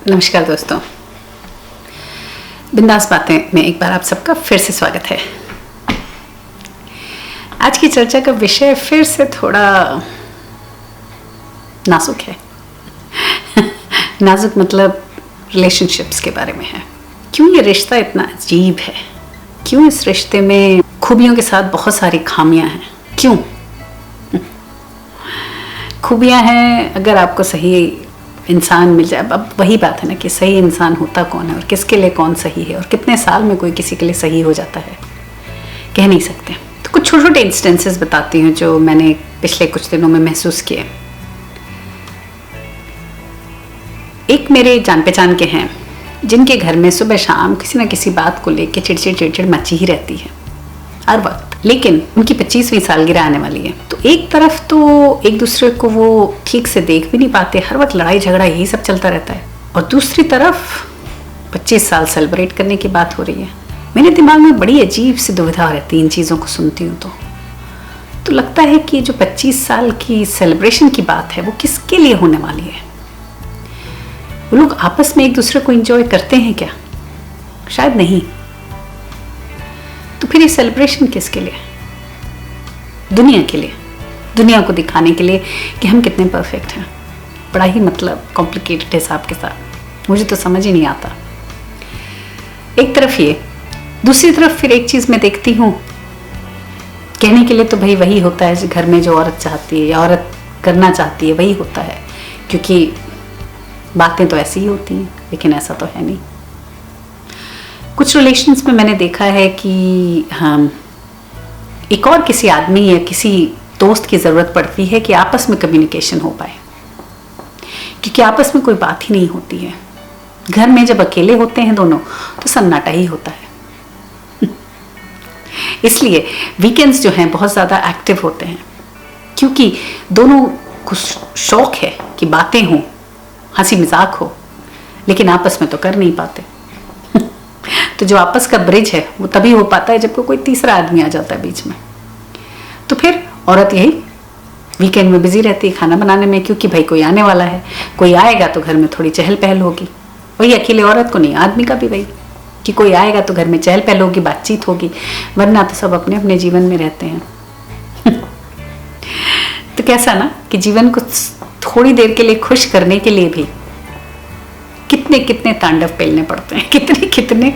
नमस्कार दोस्तों, बिंदास बातें में एक बार आप सबका फिर से स्वागत है। आज की चर्चा का विषय फिर से थोड़ा नाजुक है। नाजुक मतलब रिलेशनशिप्स के बारे में है। क्यों ये रिश्ता इतना अजीब है? क्यों इस रिश्ते में खूबियों के साथ बहुत सारी खामियां हैं? क्यों? खूबियां हैं, अगर आपको सही इंसान मिल जाए। अब वही बात है ना कि सही इंसान होता कौन है और किसके लिए कौन सही है और कितने साल में कोई किसी के लिए सही हो जाता है, कह नहीं सकते। तो कुछ छोटे छोटे इंस्टेंसेस बताती हूँ जो मैंने पिछले कुछ दिनों में महसूस किए। एक मेरे जान पहचान के हैं जिनके घर में सुबह शाम किसी न किसी बात को लेकर चिड़चिड़ मची ही रहती है हर वक्त। लेकिन उनकी 25वीं सालगिरह आने वाली है, तो एक तरफ तो एक दूसरे को वो ठीक से देख भी नहीं पाते, हर वक्त लड़ाई झगड़ा यही सब चलता रहता है, और दूसरी तरफ 25 साल सेलिब्रेट करने की बात हो रही है। मेरे दिमाग में बड़ी अजीब सी दुविधा रहती है इन चीज़ों को सुनती हूँ तो लगता है कि जो 25 साल की सेलिब्रेशन की बात है वो किसके लिए होने वाली है? वो लोग आपस में एक दूसरे को एंजॉय करते हैं क्या? शायद नहीं। तो फिर ये सेलिब्रेशन किसके लिए? दुनिया के लिए, दुनिया को दिखाने के लिए कि हम कितने परफेक्ट हैं। बड़ा ही मतलब कॉम्प्लिकेटेड हिसाब के साथ, मुझे तो समझ ही नहीं आता। एक तरफ ये, दूसरी तरफ फिर एक चीज़ मैं देखती हूँ, कहने के लिए तो भाई वही होता है घर में जो औरत चाहती है या औरत करना चाहती है वही होता है, क्योंकि बातें तो ऐसी ही होती हैं, लेकिन ऐसा तो है नहीं। कुछ रिलेशंस में मैंने देखा है कि हम एक और किसी आदमी या किसी दोस्त की ज़रूरत पड़ती है कि आपस में कम्युनिकेशन हो पाए, क्योंकि आपस में कोई बात ही नहीं होती है। घर में जब अकेले होते हैं दोनों तो सन्नाटा ही होता है। इसलिए वीकेंड्स जो हैं बहुत ज़्यादा एक्टिव होते हैं, क्योंकि दोनों को शौक है कि बातें हों, हंसी मजाक हो, लेकिन आपस में तो कर नहीं पाते। तो जो आपस का ब्रिज है वो तभी हो पाता है जब कोई तीसरा आदमी आ जाता है बीच में। तो फिर औरत यही वीकेंड में बिजी रहती है खाना बनाने में, क्योंकि भाई कोई आने वाला है, कोई आएगा तो घर में थोड़ी चहल पहल होगी। वही अकेले औरत को नहीं, आदमी का भी वही कि कोई आएगा तो घर में चहल पहल होगी, बातचीत होगी, वरना तो सब अपने अपने जीवन में रहते हैं। तो कैसा ना कि जीवन को थोड़ी देर के लिए खुश करने के लिए भी कितने कितने तांडव पेलने पड़ते हैं, कितने कितने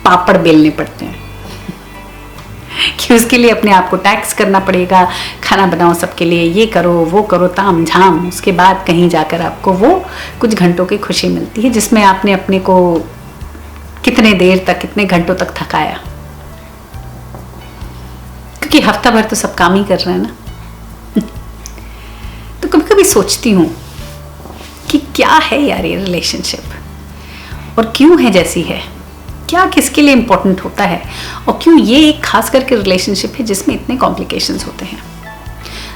पापड़ बेलने पड़ते हैं, कि उसके लिए अपने आप को टैक्स करना पड़ेगा, खाना बनाओ सबके लिए, ये करो वो करो, ताम झाम। उसके बाद कहीं जाकर आपको वो कुछ घंटों की खुशी मिलती है जिसमें आपने अपने को कितने देर तक, कितने घंटों तक थकाया, क्योंकि हफ्ता भर तो सब काम ही कर रहे हैं ना। तो कभी कभी सोचती हूँ कि क्या है यार ये रिलेशनशिप, और क्यों है जैसी है, क्या किसके लिए इम्पोर्टेंट होता है, और क्यों ये एक खास करके रिलेशनशिप है जिसमें इतने कॉम्प्लिकेशंस होते हैं।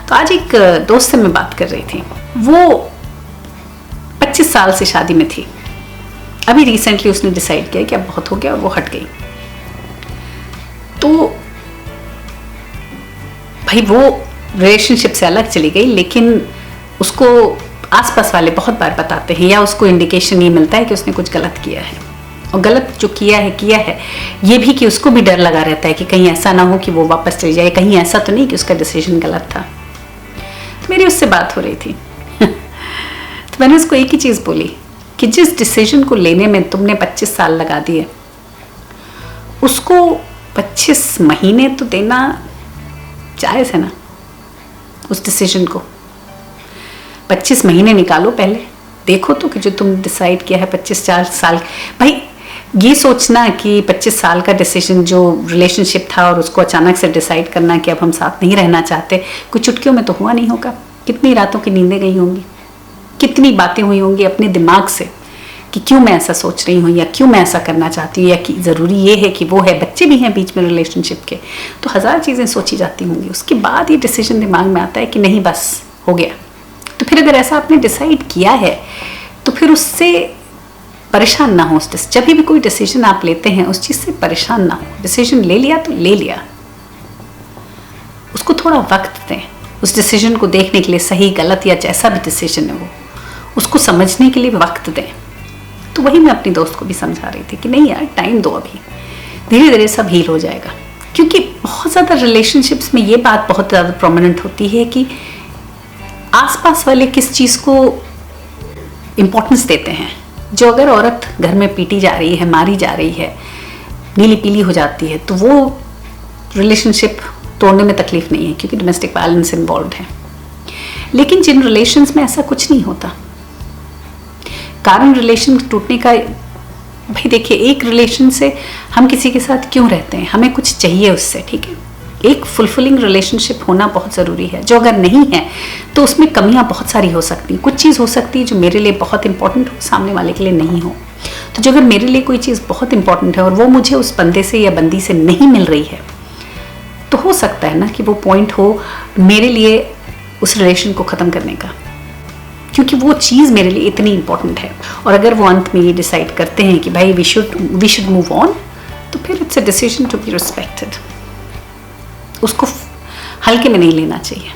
तो आज एक दोस्त से मैं बात कर रही थी, वो 25 साल से शादी में थी। अभी रिसेंटली उसने डिसाइड किया कि अब बहुत हो गया और वो हट गई। तो भाई वो रिलेशनशिप से अलग चली गई, लेकिन उसको आसपास वाले बहुत बार बताते हैं या उसको इंडिकेशन ये मिलता है कि उसने कुछ गलत किया है, और गलत जो किया है ये भी कि उसको भी डर लगा रहता है कि कहीं ऐसा ना हो कि वो वापस चली जाए, कहीं ऐसा तो नहीं कि उसका डिसीजन गलत था। तो मेरी उससे बात हो रही थी। तो मैंने उसको एक ही चीज़ बोली कि जिस डिसीजन को लेने में तुमने 25 साल लगा दिए, उसको 25 महीने तो देना जायज़ है ना। उस डिसीजन को 25 महीने निकालो, पहले देखो तो कि जो तुम डिसाइड किया है 25 साल। भाई ये सोचना कि 25 साल का डिसीजन जो रिलेशनशिप था और उसको अचानक से डिसाइड करना कि अब हम साथ नहीं रहना चाहते, कुछ चुटकियों में तो हुआ नहीं होगा। कितनी रातों की नींदें गई होंगी, कितनी बातें हुई होंगी अपने दिमाग से कि क्यों मैं ऐसा सोच रही हूँ या क्यों मैं ऐसा करना चाहती हूँ, या कि ज़रूरी ये है कि वो है, बच्चे भी हैं बीच में रिलेशनशिप के, तो 1000 चीज़ें सोची जाती होंगी। उसके बाद ये डिसीजन दिमाग में आता है कि नहीं बस हो गया। तो फिर अगर ऐसा आपने डिसाइड किया है तो फिर उससे परेशान ना हो। जब भी कोई डिसीजन आप लेते हैं उस चीज़ से परेशान ना हो। डिसीजन ले लिया तो ले लिया, उसको थोड़ा वक्त दें, उस डिसीजन को देखने के लिए, सही गलत या जैसा भी डिसीजन है वो, उसको समझने के लिए वक्त दें। तो वही मैं अपनी दोस्त को भी समझा रही थी कि नहीं यार, टाइम दो, अभी धीरे धीरे सब हील हो जाएगा। क्योंकि बहुत ज़्यादा रिलेशनशिप्स में ये बात बहुत ज़्यादा प्रोमिनेंट होती है कि आसपास वाले किस चीज़ को इम्पोर्टेंस देते हैं। जो अगर औरत घर में पीटी जा रही है, मारी जा रही है, नीली पीली हो जाती है, तो वो रिलेशनशिप तोड़ने में तकलीफ नहीं है क्योंकि डोमेस्टिक वायलेंस इन्वॉल्व है। लेकिन जिन रिलेशंस में ऐसा कुछ नहीं होता, कारण रिलेशन टूटने का, भाई देखिए, एक रिलेशन से हम किसी के साथ क्यों रहते हैं, हमें कुछ चाहिए उससे, ठीक है। एक फुलफिलिंग रिलेशनशिप होना बहुत ज़रूरी है। जो अगर नहीं है तो उसमें कमियां बहुत सारी हो सकती हैं। कुछ चीज़ हो सकती है जो मेरे लिए बहुत इंपॉर्टेंट हो, सामने वाले के लिए नहीं हो। तो जो अगर मेरे लिए कोई चीज़ बहुत इंपॉर्टेंट है और वो मुझे उस बंदे से या बंदी से नहीं मिल रही है, तो हो सकता है ना कि वो पॉइंट हो मेरे लिए उस रिलेशन को ख़त्म करने का, क्योंकि वो चीज़ मेरे लिए इतनी इंपॉर्टेंट है। और अगर वो अंत में ये डिसाइड करते हैं कि भाई वी शुड मूव ऑन, तो फिर it's a decision to be respected. उसको हल्के में नहीं लेना चाहिए।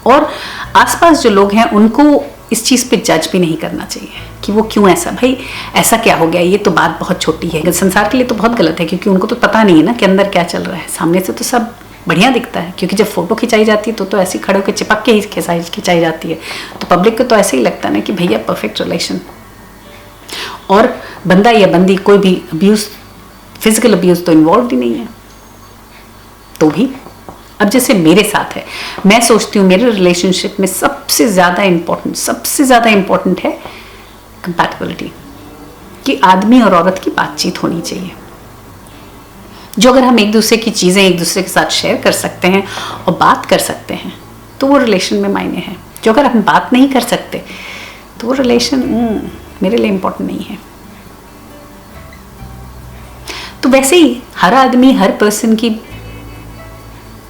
और आसपास जो लोग हैं उनको इस चीज़ पे जज भी नहीं करना चाहिए कि वो क्यों ऐसा, भाई ऐसा क्या हो गया, ये तो बात बहुत छोटी है। संसार के लिए तो बहुत गलत है क्योंकि उनको तो पता नहीं है ना कि अंदर क्या चल रहा है। सामने से तो सब बढ़िया दिखता है, क्योंकि जब फोटो खिंचाई जाती है तो ऐसे खड़े होकर चिपक के ही खिंचाई जाती है, तो पब्लिक को तो ऐसे ही लगता है ना कि भैया परफेक्ट रिलेशन। और बंदा या बंदी कोई भी अब्यूज़, फिजिकल अब्यूज़ तो इन्वॉल्व ही नहीं है। तो भी अब जैसे मेरे साथ है, मैं सोचती हूँ मेरे रिलेशनशिप में सबसे ज़्यादा इम्पोर्टेंट है कंपैटिबिलिटी, कि आदमी और औरत की बातचीत होनी चाहिए। जो अगर हम एक दूसरे की चीज़ें एक दूसरे के साथ शेयर कर सकते हैं और बात कर सकते हैं तो वो रिलेशन में मायने है। जो अगर हम बात नहीं कर सकते तो वो रिलेशन मेरे लिए इम्पोर्टेंट नहीं है। तो वैसे ही हर आदमी, हर पर्सन की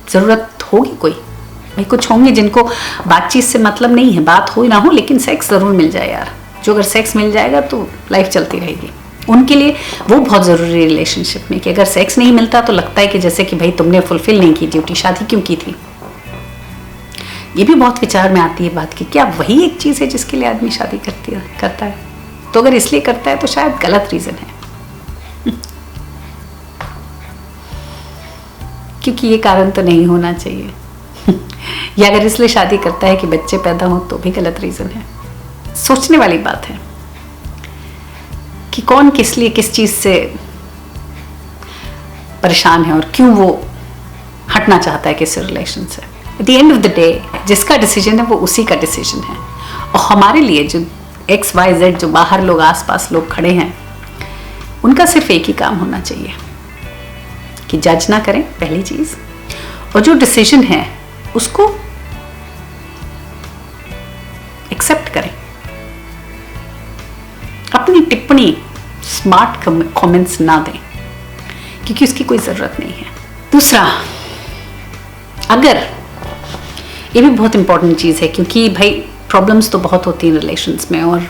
ज़रूरत होगी कोई, भाई कुछ होंगे जिनको बातचीत से मतलब नहीं है, बात हो ना हो लेकिन सेक्स ज़रूर मिल जाए यार। जो अगर सेक्स मिल जाएगा तो लाइफ चलती रहेगी। उनके लिए वो बहुत ज़रूरी है रिलेशनशिप में, कि अगर सेक्स नहीं मिलता तो लगता है कि जैसे कि भाई तुमने फुलफिल नहीं की ड्यूटी, शादी क्यों की थी। ये भी बहुत विचार में आती है बात की, क्या वही एक चीज़ है जिसके लिए आदमी शादी करता है? तो अगर इसलिए करता है तो शायद गलत रीज़न है, क्योंकि ये कारण तो नहीं होना चाहिए। या अगर इसलिए शादी करता है कि बच्चे पैदा हो तो भी गलत रीज़न है। सोचने वाली बात है कि कौन किस लिए किस चीज़ से परेशान है और क्यों वो हटना चाहता है किसी रिलेशन से। At the end of the day जिसका डिसीजन है वो उसी का डिसीजन है। और हमारे लिए जो XYZ जो बाहर लोग, आसपास लोग खड़े हैं, उनका सिर्फ एक ही काम होना चाहिए कि जज ना करें, पहली चीज़, और जो डिसीजन है उसको एक्सेप्ट करें। अपनी टिप्पणी, स्मार्ट कमेंट्स ना दें क्योंकि उसकी कोई ज़रूरत नहीं है। दूसरा, अगर ये भी बहुत इंपॉर्टेंट चीज़ है, क्योंकि भाई प्रॉब्लम्स तो बहुत होती हैं रिलेशंस में और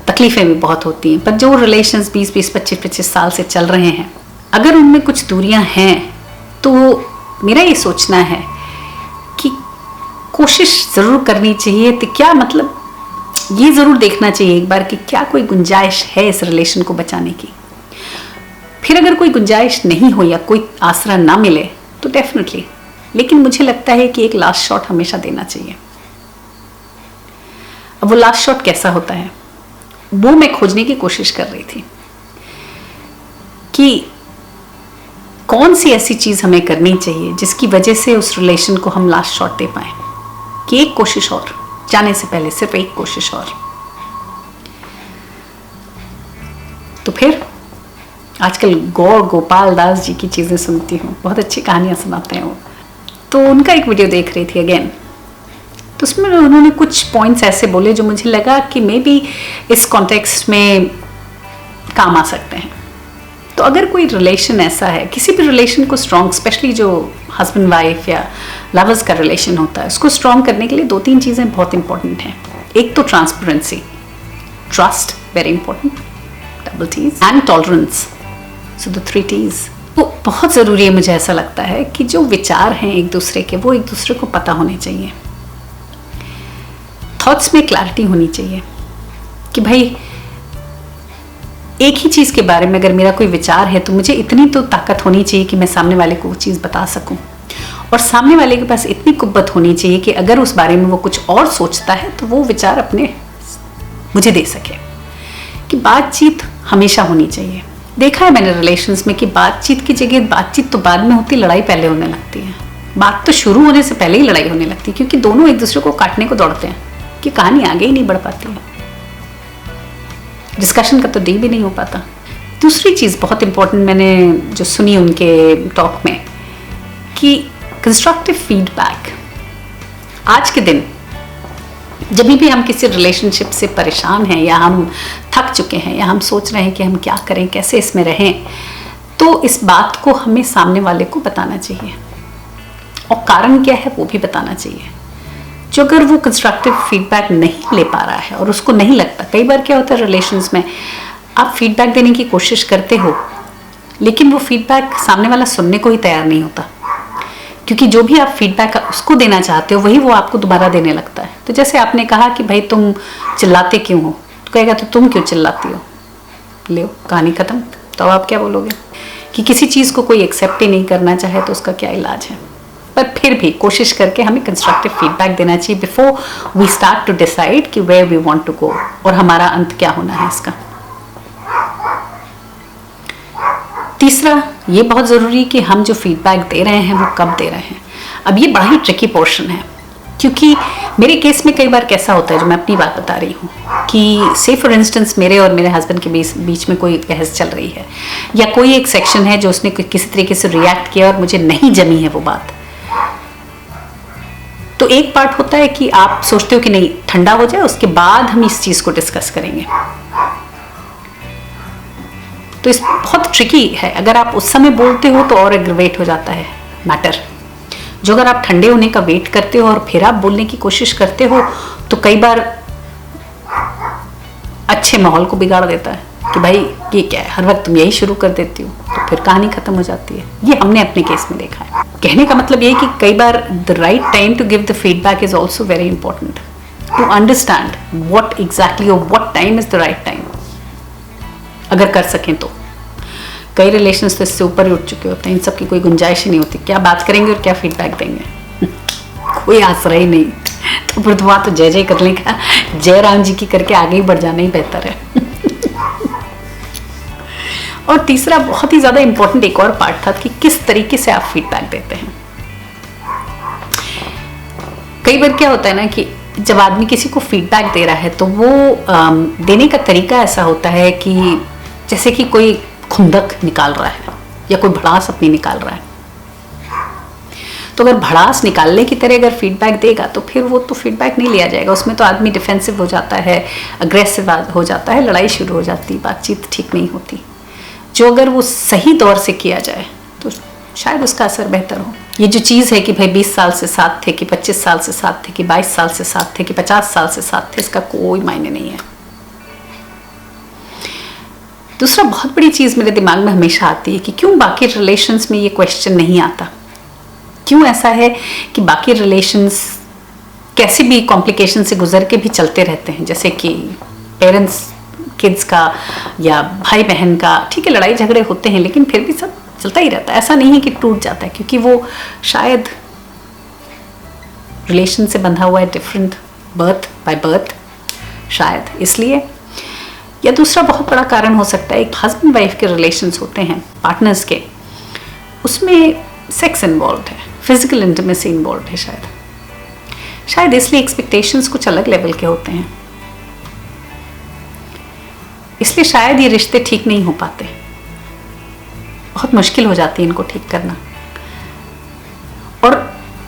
तकलीफ़ें भी बहुत होती हैं, पर जो रिलेशंस 20-20, 25-25 साल से चल रहे हैं, अगर उनमें कुछ दूरियां हैं तो मेरा ये सोचना है कि कोशिश ज़रूर करनी चाहिए। तो क्या मतलब, ये ज़रूर देखना चाहिए एक बार कि क्या कोई गुंजाइश है इस रिलेशन को बचाने की। फिर अगर कोई गुंजाइश नहीं हो या कोई आसरा ना मिले तो डेफिनेटली, लेकिन मुझे लगता है कि एक लास्ट शॉट हमेशा देना चाहिए। अब वो लास्ट शॉट कैसा होता है वो मैं खोजने की कोशिश कर रही थी कि कौन सी ऐसी चीज़ हमें करनी चाहिए जिसकी वजह से उस रिलेशन को हम लास्ट शॉट दे पाएं, कि एक कोशिश और, जाने से पहले सिर्फ एक कोशिश और। तो फिर आजकल गौर गोपाल दास जी की चीज़ें सुनती हूँ, बहुत अच्छी कहानियाँ सुनाते हैं वो। तो उनका एक वीडियो देख रही थी अगेन, तो उसमें उन्होंने कुछ पॉइंट्स ऐसे बोले जो मुझे लगा कि मे बी इस कॉन्टेक्स्ट में काम आ सकते हैं। तो अगर कोई रिलेशन ऐसा है, किसी भी रिलेशन को स्ट्रॉन्ग, स्पेशली जो हस्बैंड वाइफ या लवर्स का रिलेशन होता है, उसको स्ट्रॉन्ग करने के लिए 2-3 चीज़ें बहुत इंपॉर्टेंट हैं। एक तो transparency, trust, very important, double T's, and tolerance. So the 3 T's. तो बहुत ज़रूरी है, मुझे ऐसा लगता है कि जो विचार हैं एक दूसरे के, वो एक दूसरे को पता होने चाहिए। थॉट्स में क्लैरिटी होनी चाहिए कि भाई एक ही चीज़ के बारे में अगर मेरा कोई विचार है तो मुझे इतनी तो ताकत होनी चाहिए कि मैं सामने वाले को वो चीज़ बता सकूं, और सामने वाले के पास इतनी कुव्वत होनी चाहिए कि अगर उस बारे में वो कुछ और सोचता है तो वो विचार अपने मुझे दे सके। कि बातचीत हमेशा होनी चाहिए। देखा है मैंने रिलेशंस में कि बातचीत की जगह बातचीत तो बाद में होती, लड़ाई पहले होने लगती है। बात तो शुरू होने से पहले ही लड़ाई होने लगती है, क्योंकि दोनों एक दूसरे को काटने को दौड़ते हैं कि कहानी आगे ही नहीं बढ़ पाती है, डिस्कशन का तो डी भी नहीं हो पाता। दूसरी चीज़ बहुत इंपॉर्टेंट मैंने जो सुनी उनके टॉक में, कि कंस्ट्रक्टिव फीडबैक। आज के दिन जब भी हम किसी रिलेशनशिप से परेशान हैं, या हम थक चुके हैं, या हम सोच रहे हैं कि हम क्या करें, कैसे इसमें रहें, तो इस बात को हमें सामने वाले को बताना चाहिए, और कारण क्या है वो भी बताना चाहिए। जो अगर वो कंस्ट्रक्टिव फीडबैक नहीं ले पा रहा है और उसको नहीं लगता, कई बार क्या होता है रिलेशंस में, आप फीडबैक देने की कोशिश करते हो लेकिन वो फीडबैक सामने वाला सुनने को ही तैयार नहीं होता, क्योंकि जो भी आप फीडबैक उसको देना चाहते हो वही वो आपको दोबारा देने लगता है। तो जैसे आपने कहा कि भाई तुम चिल्लाते क्यों हो, तो कहेगा तो तुम क्यों चिल्लाती हो, ले कहानी खत्म। तो आप क्या बोलोगे कि किसी चीज़ को कोई एक्सेप्ट ही नहीं करना चाहे तो उसका क्या इलाज है। पर फिर भी कोशिश करके हमें कंस्ट्रक्टिव फीडबैक देना चाहिए before we start to decide कि where we want to go, और हमारा अंत क्या होना है इसका। तीसरा ये बहुत ज़रूरी कि हम जो फीडबैक दे रहे हैं वो कब दे रहे हैं। अब ये बड़ा ही ट्रिकी पोर्शन है, क्योंकि मेरे केस में कई बार कैसा होता है, जो मैं अपनी बात बता रही हूँ, कि से फॉर इंस्टेंस मेरे और मेरे हस्बैंड के बीच में कोई बहस चल रही है, या कोई एक सेक्शन है जो उसने किसी तरीके से रिएक्ट किया और मुझे नहीं जमी है वो बात। तो एक पार्ट होता है कि आप सोचते हो कि नहीं ठंडा हो जाए, उसके बाद हम इस चीज़ को डिस्कस करेंगे। तो इस बहुत ट्रिकी है, अगर आप उस समय बोलते हो तो और एग्रवेट हो जाता है मैटर। जो अगर आप ठंडे होने का वेट करते हो और फिर आप बोलने की कोशिश करते हो तो कई बार अच्छे माहौल को बिगाड़ देता है कि भाई ये क्या है, हर वक्त तुम यही शुरू कर देती हो, तो फिर कहानी खत्म हो जाती है। ये हमने अपने केस में देखा है। कहने का मतलब ये कि कई बार the right time to give the feedback is also very important, to understand what exactly और what time is the right time, अगर कर सकें तो। कई रिलेशंस तो इससे ऊपर ही उठ चुके होते हैं, इन सब की कोई गुंजाइश ही नहीं होती, क्या बात करेंगे और क्या फीडबैक देंगे कोई आसरा ही नहीं। तो फिर वहाँ तो जय जय करने का, जय राम जी की करके आगे ही बढ़ जाना ही बेहतर है और तीसरा बहुत ही ज़्यादा इंपॉर्टेंट एक और पार्ट था कि किस तरीके से आप फीडबैक देते हैं। कई बार क्या होता है ना कि जब आदमी किसी को फीडबैक दे रहा है तो वो देने का तरीका ऐसा होता है कि जैसे कि कोई खुंदक निकाल रहा है या कोई भड़ास अपनी निकाल रहा है। तो अगर भड़ास निकालने की तरह अगर फीडबैक देगा तो फिर वो तो फीडबैक नहीं लिया जाएगा, उसमें तो आदमी डिफेंसिव हो जाता है, अग्रेसिव हो जाता है, लड़ाई शुरू हो जाती, बातचीत ठीक नहीं होती। जो अगर वो सही दौर से किया जाए तो शायद उसका असर बेहतर हो। ये जो चीज़ है कि भाई 20 साल से साथ थे, कि 25 साल से साथ थे, कि 22 साल से साथ थे, कि 50 साल से साथ थे, इसका कोई मायने नहीं है। दूसरा बहुत बड़ी चीज़ मेरे दिमाग में हमेशा आती है कि क्यों बाकी रिलेशंस में ये क्वेश्चन नहीं आता, क्यों ऐसा है कि बाकी रिलेशंस कैसे भी कॉम्प्लिकेशन से गुजर के भी चलते रहते हैं, जैसे कि पेरेंट्स किड्स का या भाई बहन का, ठीक है लड़ाई झगड़े होते हैं लेकिन फिर भी सब चलता ही रहता है, ऐसा नहीं है कि टूट जाता है, क्योंकि वो शायद रिलेशन से बंधा हुआ है, डिफरेंट बर्थ बाय बर्थ शायद इसलिए। या दूसरा बहुत बड़ा कारण हो सकता है, हस्बैंड वाइफ के रिलेशंस होते हैं पार्टनर्स के, उसमें सेक्स इन्वॉल्व है, फिजिकल इंटीमेसी इन्वॉल्व है, शायद इसलिए एक्सपेक्टेशंस कुछ अलग लेवल के होते हैं, इसलिए शायद ये रिश्ते ठीक नहीं हो पाते, बहुत मुश्किल हो जाती है इनको ठीक करना। और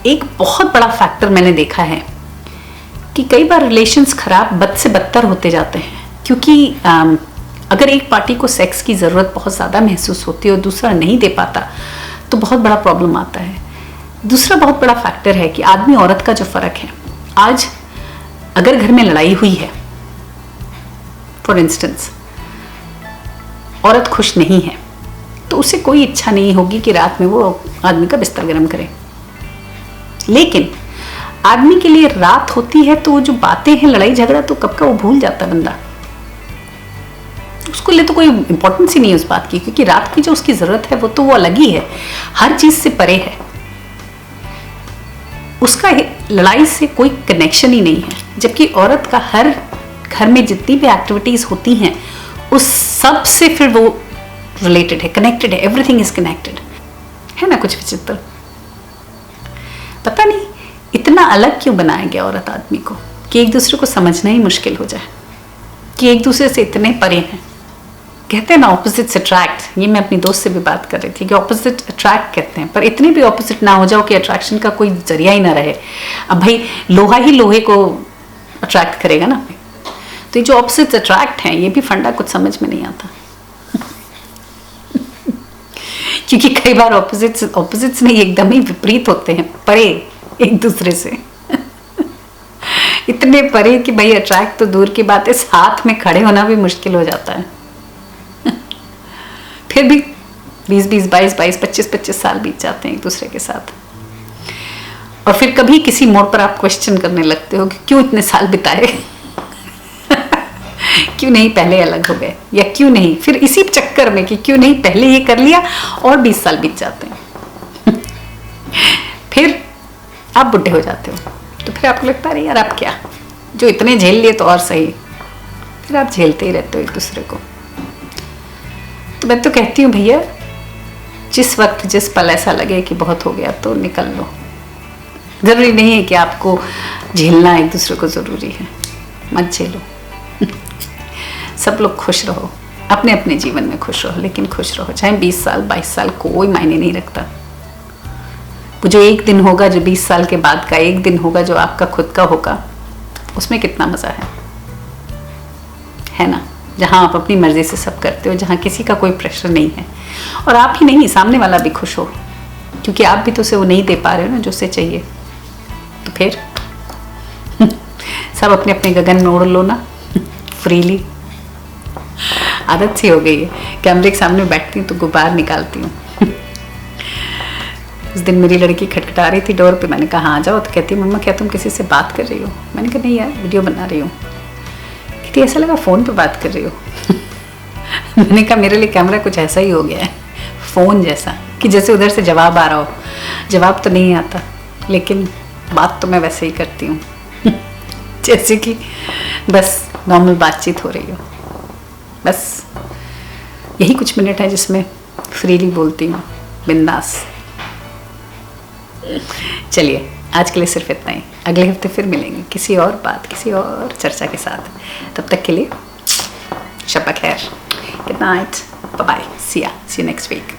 एक बहुत बड़ा फैक्टर मैंने देखा है कि कई बार रिलेशंस खराब बद से बदतर होते जाते हैं, क्योंकि अगर एक पार्टी को सेक्स की ज़रूरत बहुत ज़्यादा महसूस होती है और दूसरा नहीं दे पाता तो बहुत बड़ा प्रॉब्लम आता है। दूसरा बहुत बड़ा फैक्टर है कि आदमी औरत का जो फ़र्क है, आज अगर घर में लड़ाई हुई है फॉर इंस्टेंस, औरत खुश नहीं है, तो उसे कोई इच्छा नहीं होगी कि रात में वो आदमी का बिस्तर गर्म करे। लेकिन आदमी के लिए रात होती है तो जो बातें हैं, लड़ाई झगड़ा तो कब का वो भूल जाता है बंदा। उसको लिए तो कोई इंपॉर्टेंस ही नहीं है उस बात की, क्योंकि रात की जो उसकी जरूरत है वो अलग ही है, हर चीज से परे है। उसका लड़ाई से कोई कनेक्शन ही नहीं है। जबकि औरत का हर घर में जितनी भी एक्टिविटीज होती हैं उस सब से फिर वो रिलेटेड है, कनेक्टेड है, एवरीथिंग इज कनेक्टेड है ना। कुछ विचित्र, पता नहीं इतना अलग क्यों बनाया गया औरत आदमी को कि एक दूसरे को समझना ही मुश्किल हो जाए, कि एक दूसरे से इतने परे हैं। कहते हैं ना ऑपोजिट्स अट्रैक्ट, ये मैं अपनी दोस्त से भी बात कर रही थी कि ऑपोजिट अट्रैक्ट कहते हैं, पर इतने भी ऑपोजिट ना हो जाओ कि अट्रैक्शन का कोई जरिया ही ना रहे। अब भाई लोहा ही लोहे को अट्रैक्ट करेगा ना, तो ये जो ऑपोजिट्स अट्रैक्ट हैं ये भी फंडा कुछ समझ में नहीं आता। क्योंकि कई बार ऑपोजिट्स नहीं एकदम ही विपरीत होते हैं, परे एक दूसरे से। इतने परे कि भाई अट्रैक्ट तो दूर की बात है, साथ में खड़े होना भी मुश्किल हो जाता है। फिर भी 20-20, 22-22, 25-25 साल बीत जाते हैं एक दूसरे के साथ, और फिर कभी किसी मोड़ पर आप क्वेश्चन करने लगते हो कि क्यों इतने साल बिताए, क्यों नहीं पहले अलग हो गए, या क्यों नहीं फिर इसी चक्कर में कि क्यों नहीं पहले ये कर लिया, और 20 साल बीत जाते हैं। फिर आप बुढ़े हो जाते हो, तो फिर आपको लगता है यार आप क्या, जो इतने झेल लिए तो और सही। फिर आप झेलते ही रहते हो एक दूसरे को। तो मैं तो कहती हूँ भैया, जिस वक्त जिस पल ऐसा लगे कि बहुत हो गया तो निकल लो। जरूरी नहीं है कि आपको झेलना एक दूसरे को जरूरी है, मत झेलो। सब लोग खुश रहो, अपने अपने जीवन में खुश रहो, लेकिन खुश रहो, चाहे 20 साल 22 साल कोई मायने नहीं रखता। वो जो एक दिन होगा, जो 20 साल के बाद का एक दिन होगा, जो आपका खुद का होगा, उसमें कितना मजा है ना। जहाँ आप अपनी मर्जी से सब करते हो, जहाँ किसी का कोई प्रेशर नहीं है, और आप ही नहीं सामने वाला भी खुश हो, क्योंकि आप भी तो उसे वो नहीं दे पा रहे हो ना जो उसे चाहिए। तो फिर सब अपने अपने गगन में उड़ लो ना फ्रीली। आदत सी हो गई है, कैमरे के सामने बैठती हूँ तो गुब्बार निकालती हूँ। उस दिन मेरी लड़की खटखटा रही थी डोर पे, मैंने कहा हाँ जाओ, तो कहती मम्मा क्या तुम किसी से बात कर रही हो? मैंने कहा नहीं यार वीडियो बना रही हूँ। कहती ऐसा लगा फ़ोन पे बात कर रही हो। मैंने कहा मेरे लिए कैमरा कुछ ऐसा ही हो गया है, फ़ोन जैसा, कि जैसे उधर से जवाब आ रहा हो। जवाब तो नहीं आता, लेकिन बात तो मैं वैसे ही करती हूँ। जैसे कि बस नॉर्मल बातचीत हो रही हो। बस यही कुछ मिनट है जिसमें फ्रीली बोलती हूँ, बिंदास। चलिए आज के लिए सिर्फ इतना ही, अगले हफ्ते फिर मिलेंगे किसी और बात, किसी और चर्चा के साथ। तब तक के लिए शब्बा खैर, good night, bye bye, see you next week.